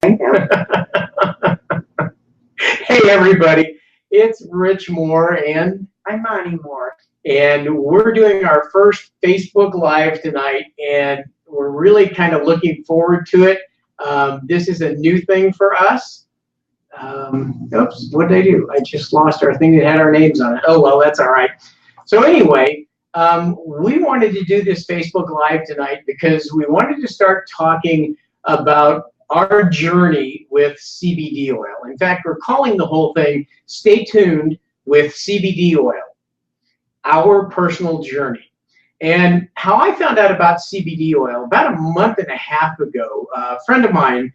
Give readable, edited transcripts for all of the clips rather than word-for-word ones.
Hey everybody, it's Rich Moore and I'm Monnie Moore. And we're doing our first Facebook Live tonight, and we're really kind of looking forward to it. This is a new thing for us. Oops, what did I do? I just lost our thing that had our names on it. Oh, well, that's all right. So anyway, we wanted to do this Facebook Live tonight because we wanted to start talking about our journey with CBD oil. In fact, we're calling the whole thing Stay Tuned with CBD Oil, Our Personal Journey. And how I found out about CBD oil, about a month and a half ago, a friend of mine,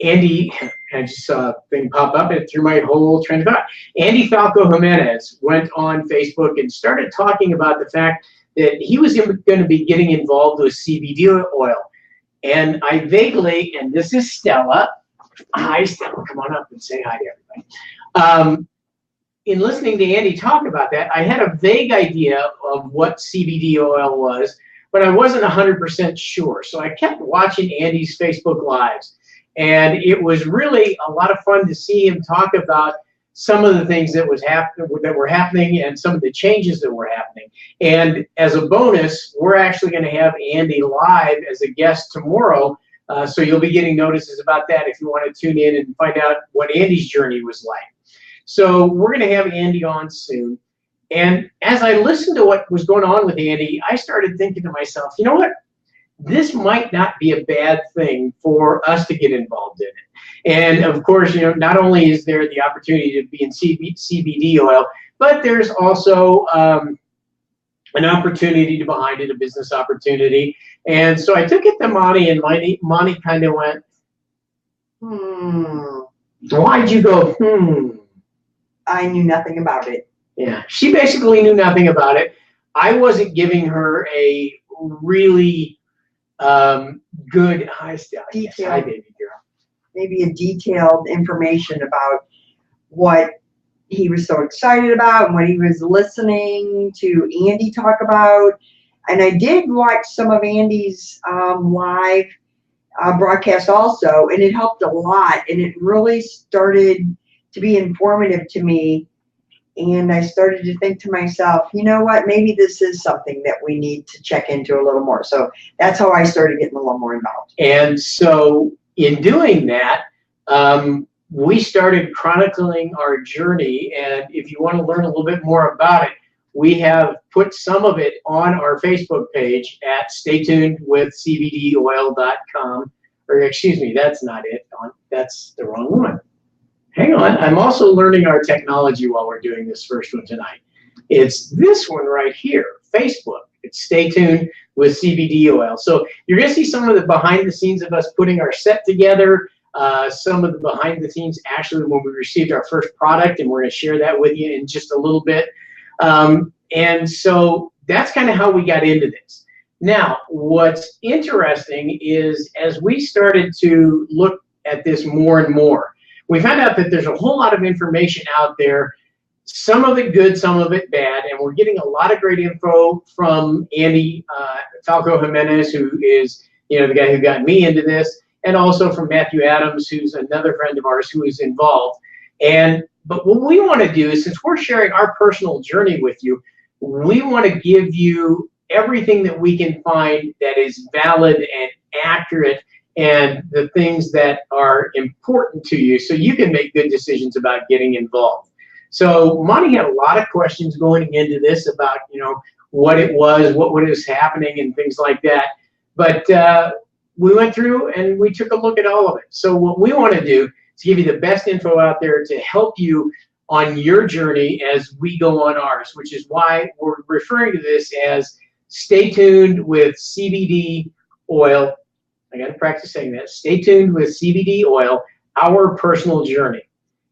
Andy, I just saw a thing pop up and it threw my whole train of thought. Andy Falco Jimenez went on Facebook and started talking about the fact that he was going to be getting involved with CBD oil. And I vaguely, and this is Stella. Hi, Stella. Come on up and say hi to everybody. In listening to Andy talk about that, I had a vague idea of what CBD oil was, but I wasn't 100% sure. So I kept watching Andy's Facebook Lives. And it was really a lot of fun to see him talk about some of the things that were happening and some of the changes that were happening. And as a bonus, we're actually going to have Andy live as a guest tomorrow. So you'll be getting notices about that if you want to tune in and find out what Andy's journey was like. So we're going to have Andy on soon. And as I listened to what was going on with Andy, I started thinking to myself, you know what? This might not be a bad thing for us to get involved in it. And of course, you know, not only is there the opportunity to be in CBD oil, but there's also an opportunity behind it, a business opportunity. And so I took it to Monnie, and Monnie kind of went, Why'd you go, I knew nothing about it. Yeah, she basically knew nothing about it. I wasn't giving her a really good, hi, Stella. Yes, hi, baby girl. Maybe a detailed information about what he was so excited about and what he was listening to Andy talk about. And I did watch some of Andy's live broadcast also, and it helped a lot. And it really started to be informative to me. And I started to think to myself, you know what, maybe this is something that we need to check into a little more. So that's how I started getting a little more involved. And so in doing that, we started chronicling our journey. And if you want to learn a little bit more about it, we have put some of it on our Facebook page at staytunedwithcbdoil.com. Or excuse me, that's not it. That's the wrong one. Hang on, I'm also learning our technology while we're doing this first one tonight. It's this one right here, Facebook. It's Stay Tuned with CBD Oil. So you're going to see some of the behind the scenes of us putting our set together, some of the behind the scenes actually when we received our first product, and we're going to share that with you in just a little bit. And so that's kind of how we got into this. Now, what's interesting is as we started to look at this more and more, we found out that there's a whole lot of information out there, some of it good, some of it bad, and we're getting a lot of great info from Andy Falco Jimenez, who is, you know, the guy who got me into this, and also from Matthew Adams, who's another friend of ours who is involved. But what we want to do is, since we're sharing our personal journey with you, we want to give you everything that we can find that is valid and accurate, and the things that are important to you so you can make good decisions about getting involved. So Monnie had a lot of questions going into this about, you know, what it was, what was happening, and things like that. But we went through and we took a look at all of it. So what we want to do is give you the best info out there to help you on your journey as we go on ours, which is why we're referring to this as Stay Tuned with CBD Oil. I got to practice saying that. Stay tuned with CBD Oil, Our Personal Journey.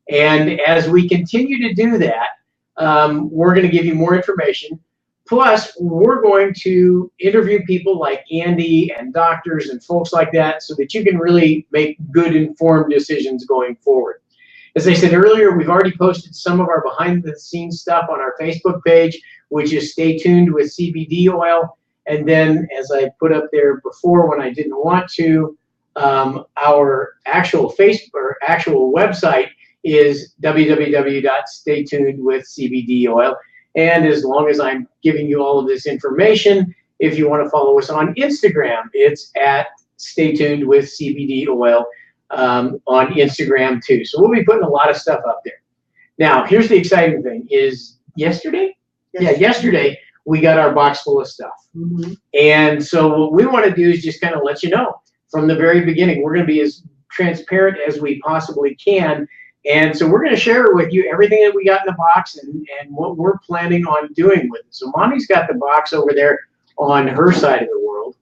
And as we continue to do that, we're going to give you more information. Plus, we're going to interview people like Andy and doctors and folks like that so that you can really make good, informed decisions going forward. As I said earlier, we've already posted some of our behind-the-scenes stuff on our Facebook page, which is Stay Tuned with CBD Oil. And then, as I put up there before when I didn't want to, Our actual Facebook or actual website is www.staytunedwithcbdoil. And as long as I'm giving you all of this information, if you want to follow us on Instagram, it's at Stay Tuned with CBD Oil on Instagram too. So we'll be putting a lot of stuff up there. Now, here's the exciting thing: is yesterday? Yeah, yesterday we got our box full of stuff. Mm-hmm. And so what we want to do is just kind of let you know from the very beginning. We're going to be as transparent as we possibly can. And so we're going to share with you everything that we got in the box and what we're planning on doing with it. So Monnie's got the box over there on her side of the world.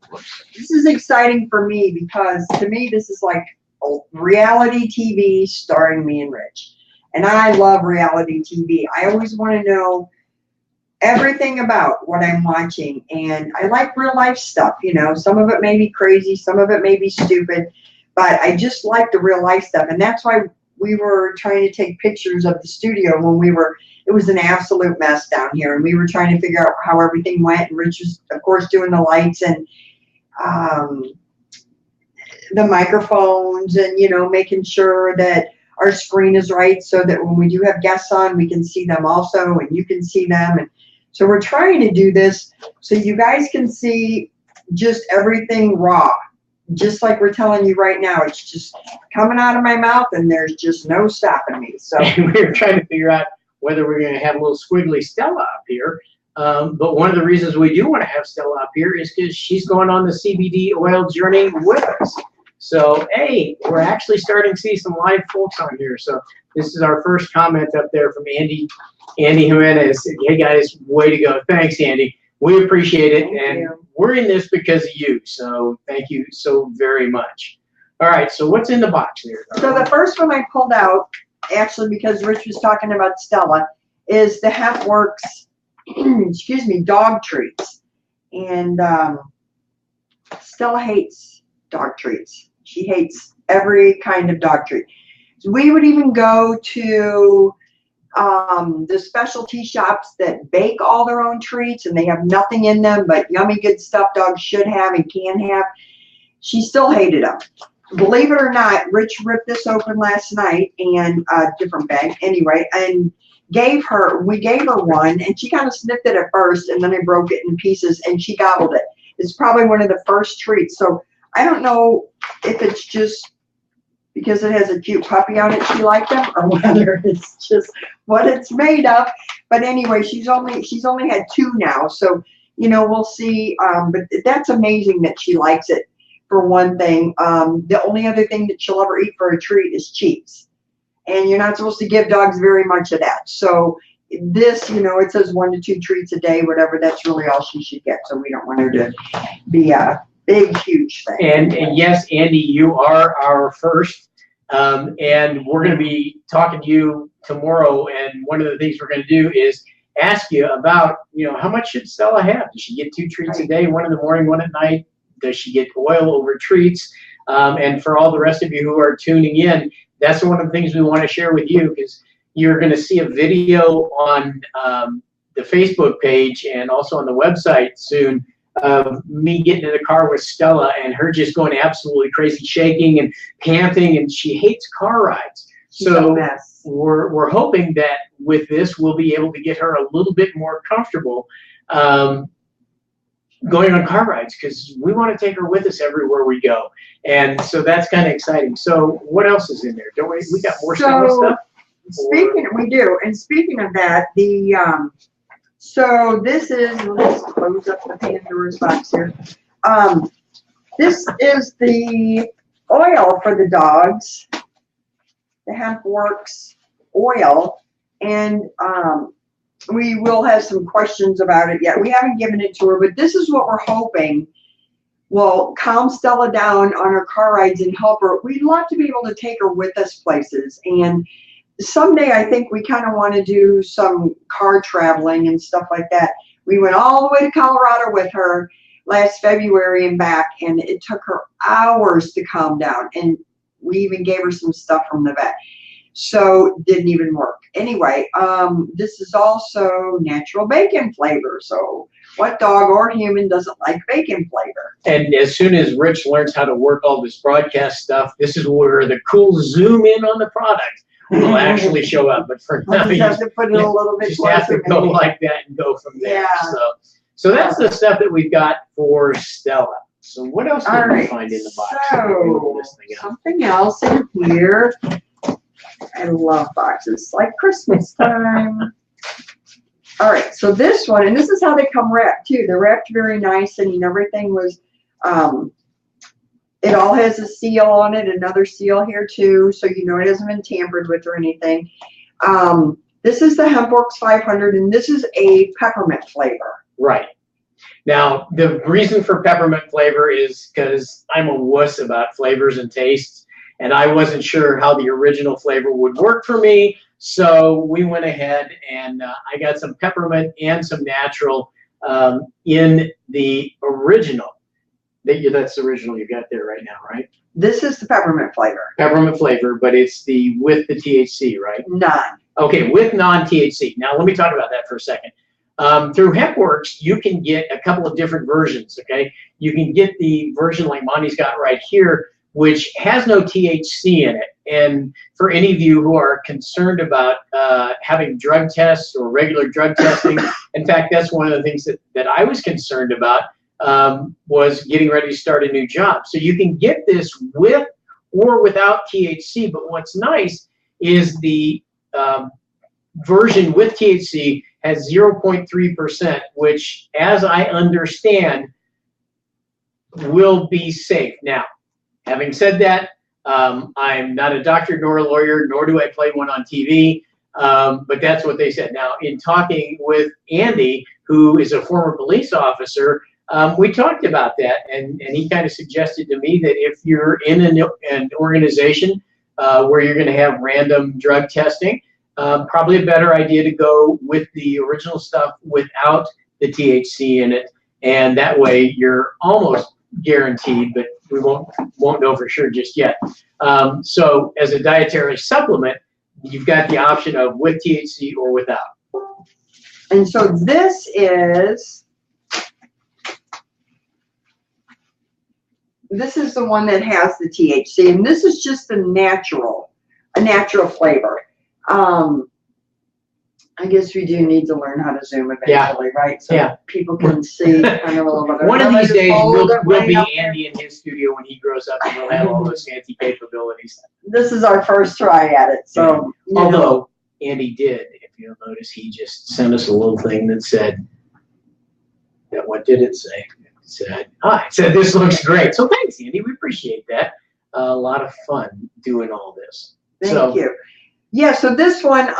This is exciting for me because to me this is like a reality TV starring me and Rich. And I love reality TV. I always want to know everything about what I'm watching. And I like real life stuff, you know. Some of it may be crazy, some of it may be stupid, but I just like the real life stuff. And that's why we were trying to take pictures of the studio when it was an absolute mess down here. And we were trying to figure out how everything went. And Rich was, of course, doing the lights and the microphones and, you know, making sure that our screen is right so that when we do have guests on, we can see them also and you can see them. And so we're trying to do this so you guys can see just everything raw. Just like we're telling you right now, it's just coming out of my mouth and there's just no stopping me. So we were trying to figure out whether we're going to have a little squiggly Stella up here. But one of the reasons we do want to have Stella up here is because she's going on the CBD oil journey with us. So, hey, we're actually starting to see some live folks on here. So this is our first comment up there from Andy Jimenez. Hey, guys, way to go. Thanks, Andy. We appreciate it. Thank you. We're in this because of you. So thank you so very much. All right, so what's in the box there? So the first one I pulled out, actually because Rich was talking about Stella, is the HempWorks, dog treats. And Stella hates dog treats. She hates every kind of dog treat. So we would even go to the specialty shops that bake all their own treats and they have nothing in them but yummy good stuff dogs should have and can have. She still hated them. Believe it or not, Rich ripped this open last night and a different bag anyway, and we gave her one and she kind of sniffed it at first and then I broke it in pieces and she gobbled it. It's probably one of the first treats. So I don't know if it's just because it has a cute puppy on it she liked them or whether it's just what it's made of. But anyway, she's only had 2 now, so you know, we'll see. But that's amazing that she likes it for one thing. The only other thing that she'll ever eat for a treat is cheese, and you're not supposed to give dogs very much of that. So this, you know, it says 1 to 2 treats a day, whatever. That's really all she should get. So we don't want her to be a big, huge thing. And yes, Andy, you are our first. And we're going to be talking to you tomorrow, and one of the things we're going to do is ask you about, you know, how much should Stella have? Does she get 2 treats a day, 1 in the morning, 1 at night? Does she get oil over treats? And for all the rest of you who are tuning in, that's one of the things we want to share with you, because you're going to see a video on the Facebook page and also on the website soon of me getting in the car with Stella and her just going absolutely crazy, shaking and panting, and she hates car rides. So we're hoping that with this we'll be able to get her a little bit more comfortable going on car rides, because we want to take her with us everywhere we go. And so that's kind of exciting. So what else is in there? Don't we got more Stella stuff? We do. And speaking of that, so this is, let's close up the Pandora's box here. This is the oil for the dogs, the HempWorks oil, and we will have some questions about it yet. We haven't given it to her, but this is what we're hoping will calm Stella down on her car rides and help her. We'd love to be able to take her with us places, and someday I think we kind of want to do some car traveling and stuff like that. We went all the way to Colorado with her last February and back, and it took her hours to calm down, and we even gave her some stuff from the vet. So didn't even work. anyway, this is also natural bacon flavor. So what dog or human doesn't like bacon flavor? And as soon as Rich learns how to work all this broadcast stuff, this is where the cool zoom in on the product will actually show up. But for now, I just have to put it a little bit just have to closer. go maybe. like that and go from there. Yeah. So that's the stuff that we've got for Stella. So what else All did we right. find in the box? So something else in here. I love boxes, like Christmas time. All right, so this one, and this is how they come wrapped too. They're wrapped very nice, and everything was, it all has a seal on it, another seal here too, so you know it hasn't been tampered with or anything. This is the HempWorks 500, and this is a peppermint flavor. Right. Now, the reason for peppermint flavor is because I'm a wuss about flavors and tastes, and I wasn't sure how the original flavor would work for me. So we went ahead and I got some peppermint and some natural in the original. That's the original you got there right now, right? This is the peppermint flavor. Peppermint flavor, but it's the with the THC, right? None. Okay, with non-THC. Now let me talk about that for a second. Through HempWorks, you can get a couple of different versions, okay? You can get the version like Monty's got right here, which has no THC in it. And for any of you who are concerned about having drug tests or regular drug testing, in fact, that's one of the things that I was concerned about was getting ready to start a new job. So you can get this with or without THC, but what's nice is the version with THC has 0.3%, which, as I understand, will be safe. Now, having said that, I'm not a doctor nor a lawyer, nor do I play one on TV, but that's what they said. Now, in talking with Andy, who is a former police officer, we talked about that, and he kind of suggested to me that if you're in an organization where you're going to have random drug testing, probably a better idea to go with the original stuff without the THC in it, and that way you're almost guaranteed, but we won't know for sure just yet. So as a dietary supplement, you've got the option of with THC or without. And so this is the one that has the THC, and this is just a natural flavor. I guess we do need to learn how to zoom eventually, right? So people can see kind of a little bit. One of these days, we'll be Andy in his studio when he grows up, and we'll have all those fancy capabilities. This is our first try at it. So, although Andy did, if you'll notice, he just sent us a little thing that said, what did it say? It said, this looks great. So thanks, Andy. We appreciate that. A lot of fun doing all this. Thank you. Yeah, so this one,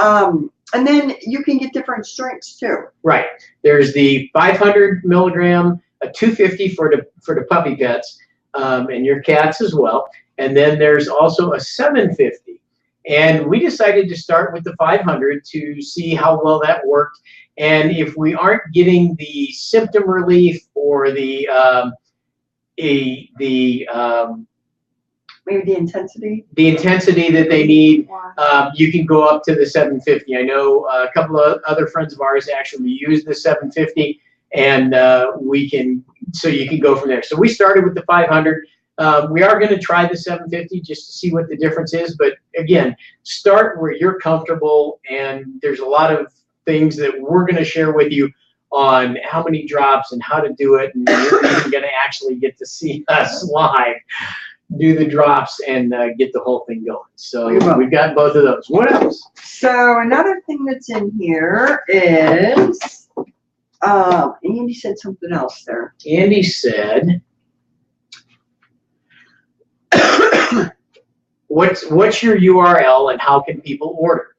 and then you can get different strengths too. Right. There's the 500 milligram, a 250 for the puppy pets, and your cats as well. And then there's also a 750. And we decided to start with the 500 to see how well that worked. And if we aren't getting the symptom relief or the maybe the intensity that they need, you can go up to the 750. I know a couple of other friends of ours actually use the 750, and so you can go from there. So we started with the 500. We are going to try the 750 just to see what the difference is. But again, start where you're comfortable, and there's a lot of things that we're going to share with you on how many drops and how to do it, and you're even going to actually get to see us live do the drops and get the whole thing going. So we've got both of those. What else? So another thing that's in here is, Andy said something else there. Andy said, what's your URL and how can people order?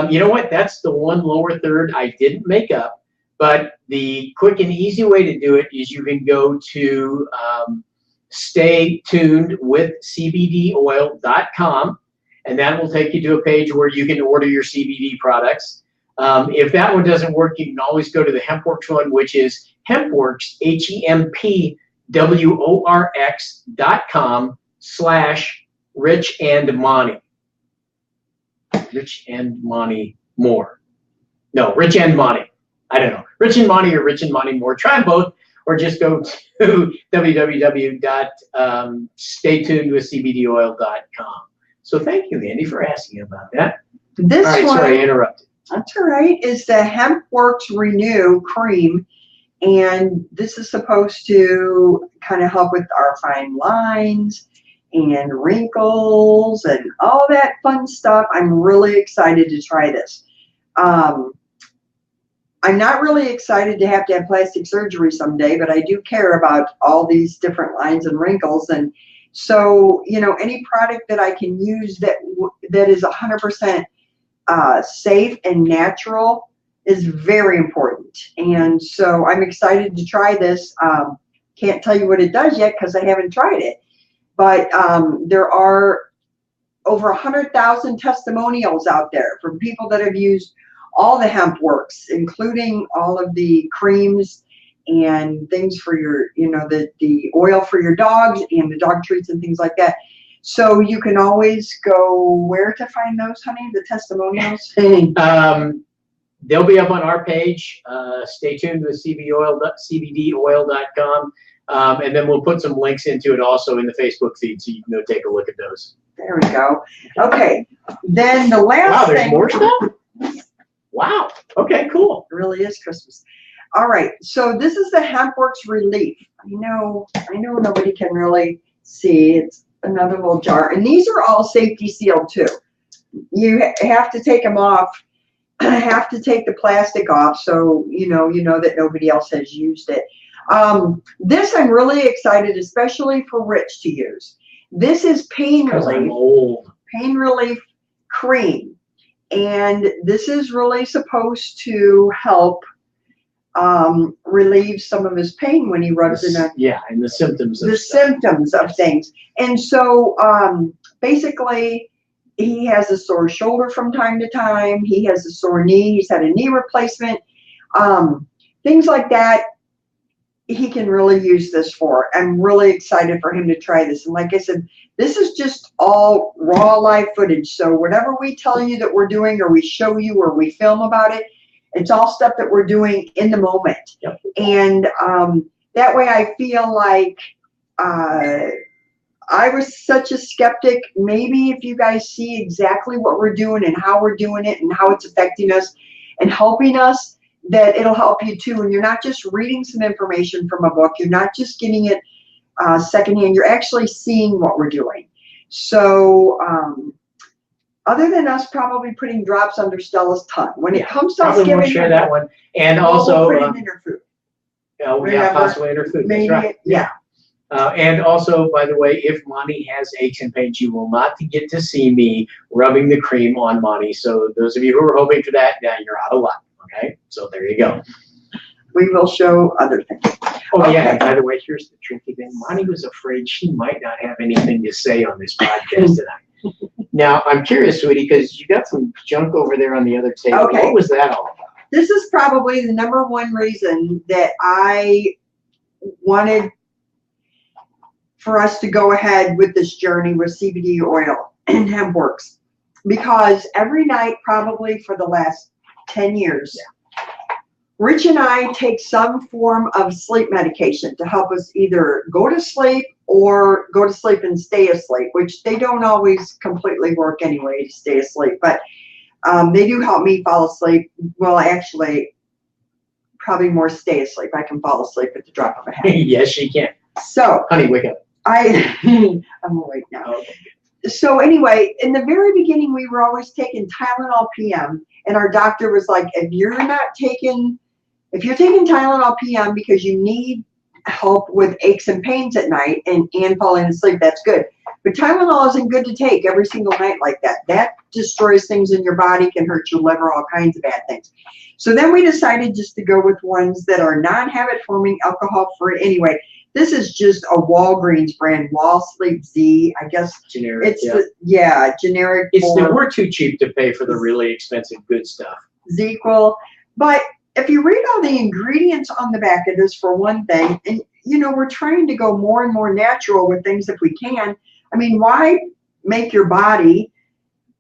You know what? That's the one lower third I didn't make up, but the quick and easy way to do it is you can go to staytunedwithcbdoil.com, and that will take you to a page where you can order your CBD products. If that one doesn't work, you can always go to the HempWorks one, which is HempWorks, HempWorks.com/Rich and Monnie. Rich and Monnie Moore. No, Rich and Monnie. I don't know. Rich and Monnie or Rich and Monnie Moore. Try them both, or just go to www.staytunedwithcbdoil.com. So thank you, Andy, for asking about that. This all right, one, sorry, I interrupted. That's all right, is the HempWorks Renew Cream. And this is supposed to kind of help with our fine lines and wrinkles and all that fun stuff. I'm really excited to try this. I'm not really excited to have plastic surgery someday, but I do care about all these different lines and wrinkles. And so, you know, any product that I can use that is 100% safe and natural is very important. And so I'm excited to try this. Can't tell you what it does yet because I haven't tried it. But there are over 100,000 testimonials out there from people that have used all the HempWorks, including all of the creams and things for your, you know, the oil for your dogs and the dog treats and things like that. So you can always go where to find those, honey, the testimonials? They'll be up on our page. Stay tuned with cbdoil.com. And then we'll put some links into it also in the Facebook feed, so you can go take a look at those. There we go. Okay. Then the last wow, there's thing. More stuff? Wow. Okay, cool. It really is Christmas. All right. So this is the HempWorks Relief. I know nobody can really see. It's another little jar. And these are all safety sealed too. You have to take them off. Have to take the plastic off, so you know that nobody else has used it. This I'm really excited, especially for Rich to use. This is pain relief cream, and this is really supposed to help relieve some of his pain when he rubs in a and the symptoms of things. And so basically, he has a sore shoulder from time to time. He has a sore knee. He's had a knee replacement. Things like that, he can really use this for. I'm really excited for him to try this. And like I said, this is just all raw live footage. So whatever we tell you that we're doing, or we show you, or we film about it, it's all stuff that we're doing in the moment. Yep. And that way I feel like I was such a skeptic. Maybe if you guys see exactly what we're doing and how we're doing it and how it's affecting us and helping us, that it'll help you too. And you're not just reading some information from a book. You're not just getting it secondhand. You're actually seeing what we're doing. So other than us probably putting drops under Stella's tongue, when it comes to us giving share that one. And also, we'll put it in her food. Possibly in her food. Maybe, that's right. Yeah. And also, by the way, if Monnie has aches and pains, you will not get to see me rubbing the cream on Monnie. So those of you who are hoping for that, now you're out of luck. Okay, so there you go. We will show other things. Oh, okay. Yeah, and by the way, here's the tricky thing. Monnie was afraid she might not have anything to say on this podcast tonight. Now, I'm curious, sweetie, because you got some junk over there on the other table. Okay. What was that all about? This is probably the #1 reason that I wanted for us to go ahead with this journey with CBD oil and HempWorks, because every night, probably for the last 10 years, Rich and I take some form of sleep medication to help us either go to sleep or go to sleep and stay asleep, which they don't always completely work anyway to stay asleep, but they do help me fall asleep. Well, actually, probably more stay asleep. I can fall asleep at the drop of a hat. Yes, she can. So, honey, wake up. I'm awake now. Okay. So anyway, in the very beginning, we were always taking Tylenol PM, and our doctor was like, if you're taking Tylenol PM because you need help with aches and pains at night and falling asleep, that's good. But Tylenol isn't good to take every single night like that. That destroys things in your body, can hurt your liver, all kinds of bad things. So then we decided just to go with ones that are non-habit forming, alcohol-free. Anyway, this is just a Walgreens brand, Wall Sleep Z. I guess generic. It's generic. We're too cheap to pay for the really expensive good stuff. ZQL. But if you read all the ingredients on the back of this, for one thing, and we're trying to go more and more natural with things if we can. I mean, why make your body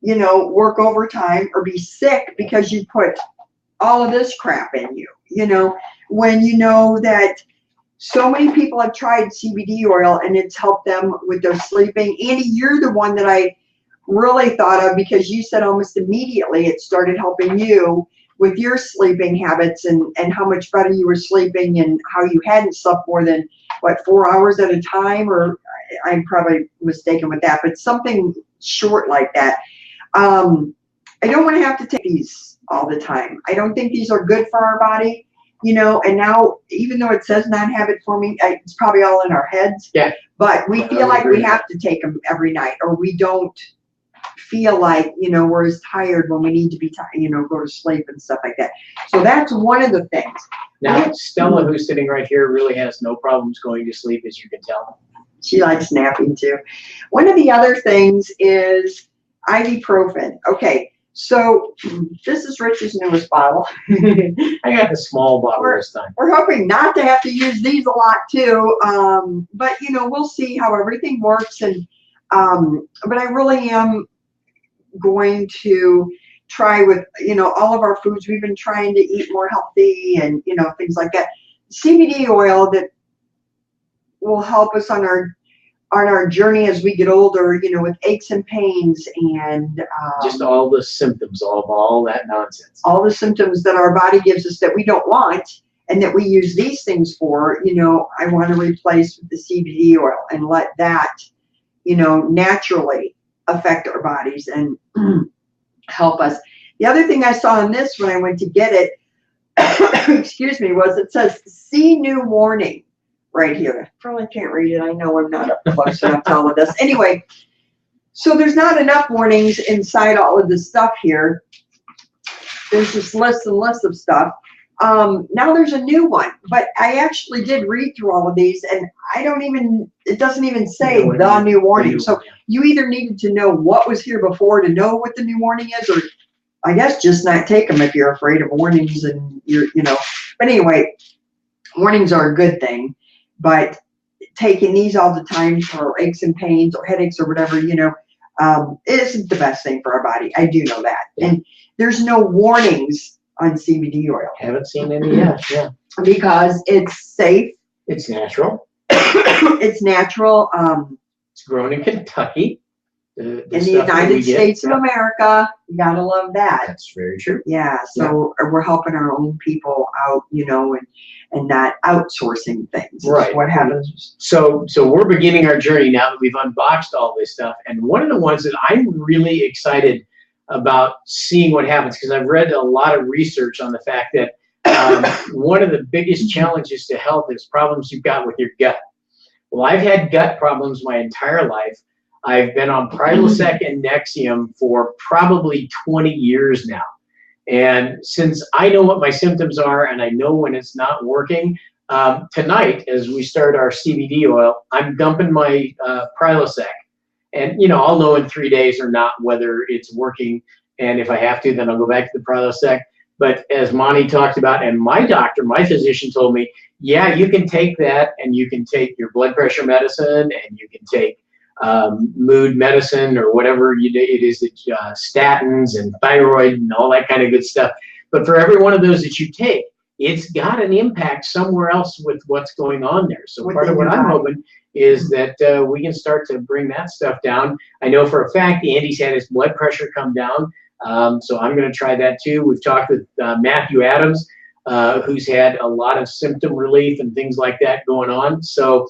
work overtime or be sick because you put all of this crap in you, when you know that so many people have tried CBD oil and it's helped them with their sleeping. Andy, you're the one that I really thought of because you said almost immediately it started helping you with your sleeping habits and how much better you were sleeping and how you hadn't slept more than, 4 hours at a time, or I'm probably mistaken with that, but something short like that. I don't want to have to take these all the time. I don't think these are good for our body, and now, even though it says non-habit forming, it's probably all in our heads. Yeah. But we feel like we have to take them every night, or we don't feel like, we're as tired when we need to be tired, go to sleep and stuff like that. So that's one of the things. Now, Stella, who's sitting right here, really has no problems going to sleep, as you can tell. She likes napping too. One of the other things is ibuprofen. Okay, so this is Rich's newest bottle. I got the small bottle this time. We're hoping not to have to use these a lot too, but we'll see how everything works. And but I really am going to try with all of our foods. We've been trying to eat more healthy and things like that. CBD oil that will help us on our journey as we get older, with aches and pains and just all the symptoms of all that nonsense. All the symptoms that our body gives us that we don't want and that we use these things for, I want to replace with the CBD oil and let that, naturally affect our bodies and help us. The other thing I saw in this when I went to get it, excuse me, was it says see new warning right here. I probably can't read it. I know I'm not up close enough to all of this. Anyway, so there's not enough warnings inside all of this stuff here. There's just lists and lists of stuff. Now there's a new one, but I actually did read through all of these and it doesn't even say the new warning. So you either needed to know what was here before to know what the new warning is, or I guess just not take them if you're afraid of warnings and but anyway, warnings are a good thing, but taking these all the time for aches and pains or headaches or whatever, isn't the best thing for our body. I do know that. Yeah. And there's no warnings on CBD oil. Haven't seen any yet. Yeah. Because it's safe. It's natural. It's natural. It's grown in Kentucky. In the United States of America. You gotta love that. That's very true. Yeah. So we're helping our own people out, and not outsourcing things. Right. What happens? So we're beginning our journey now that we've unboxed all this stuff. And one of the ones that I'm really excited about seeing what happens, because I've read a lot of research on the fact that one of the biggest challenges to health is problems you've got with your gut. Well, I've had gut problems my entire life. I've been on Prilosec and Nexium for probably 20 years now. And since I know what my symptoms are and I know when it's not working, tonight, as we start our CBD oil, I'm dumping my Prilosec. And, I'll know in 3 days or not whether it's working. And if I have to, then I'll go back to the Prilosec. But as Monnie talked about, and my doctor, my physician told me, yeah, you can take that and you can take your blood pressure medicine and you can take mood medicine or whatever it is, that statins and thyroid and all that kind of good stuff. But for every one of those that you take, it's got an impact somewhere else with what's going on there. So part of what I'm hoping is that we can start to bring that stuff down. I know for a fact Andy's had his blood pressure come down. So I'm going to try that too. We've talked with Matthew Adams, who's had a lot of symptom relief and things like that going on. So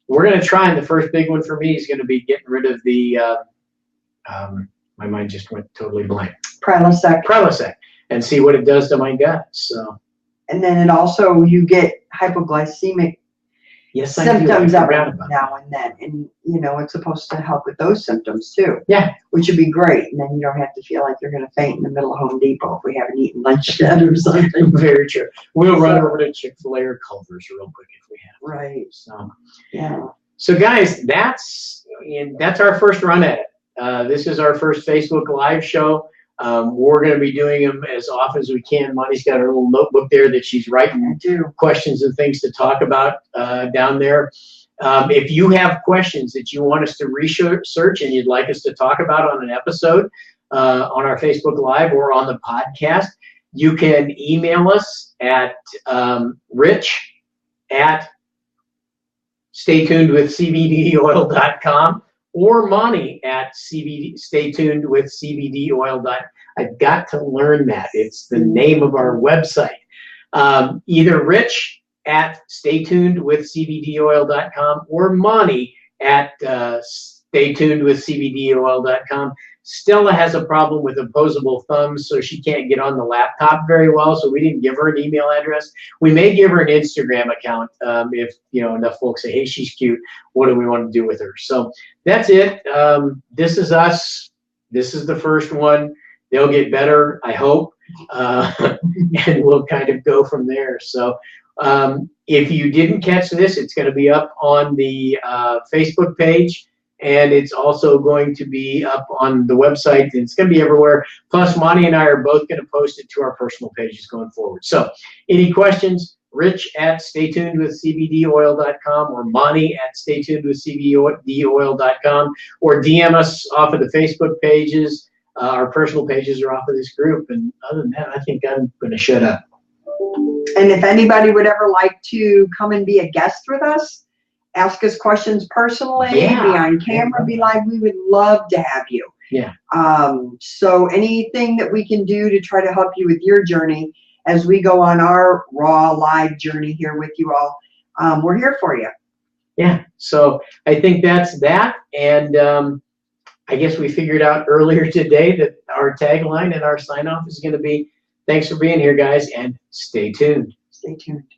we're going to try, and the first big one for me is going to be getting rid of the, my mind just went totally blank. Prilosec, and see what it does to my gut. So. And then it also, you get hypoglycemic symptoms every now and then. And, it's supposed to help with those symptoms too. Yeah. Which would be great. And then you don't have to feel like you're going to faint in the middle of Home Depot if we haven't eaten lunch yet or something. Very true. We'll run over to Chick-fil-A or Culver's real quick if we have. Right. So, yeah. So guys, that's our first run at it. This is our first Facebook Live show. We're going to be doing them as often as we can. Monnie's got her little notebook there that she's writing questions and things to talk about down there. If you have questions that you want us to research and you'd like us to talk about on an episode, on our Facebook Live or on the podcast. You can email us at rich@staytunedwithcbdoil.com or Monnie at staytunedwithcbdoil.com. I've got to learn that. It's the name of our website. Either Rich at staytunedwithcbdoil.com or Monnie at staytunedwithcbdoil.com. Stella has a problem with opposable thumbs, so she can't get on the laptop very well, so we didn't give her an email address. We may give her an Instagram account if enough folks say, hey, she's cute, what do we want to do with her? So that's it. This is us. This is the first one. They'll get better, I hope, and we'll kind of go from there. So if you didn't catch this, it's going to be up on the Facebook page, and it's also going to be up on the website, and it's going to be everywhere. Plus, Monnie and I are both going to post it to our personal pages going forward. So any questions, Rich at staytunedwithcbdoil.com or Monnie at staytunedwithcbdoil.com, or DM us off of the Facebook pages. Our personal pages are off of this group. And other than that, I think I'm going to shut up. And if anybody would ever like to come and be a guest with us, ask us questions personally, be on camera, be live, we would love to have you. Yeah. So anything that we can do to try to help you with your journey as we go on our raw live journey here with you all, we're here for you. Yeah. So I think that's that. And I guess we figured out earlier today that our tagline and our sign off is going to be, thanks for being here, guys, and stay tuned. Stay tuned.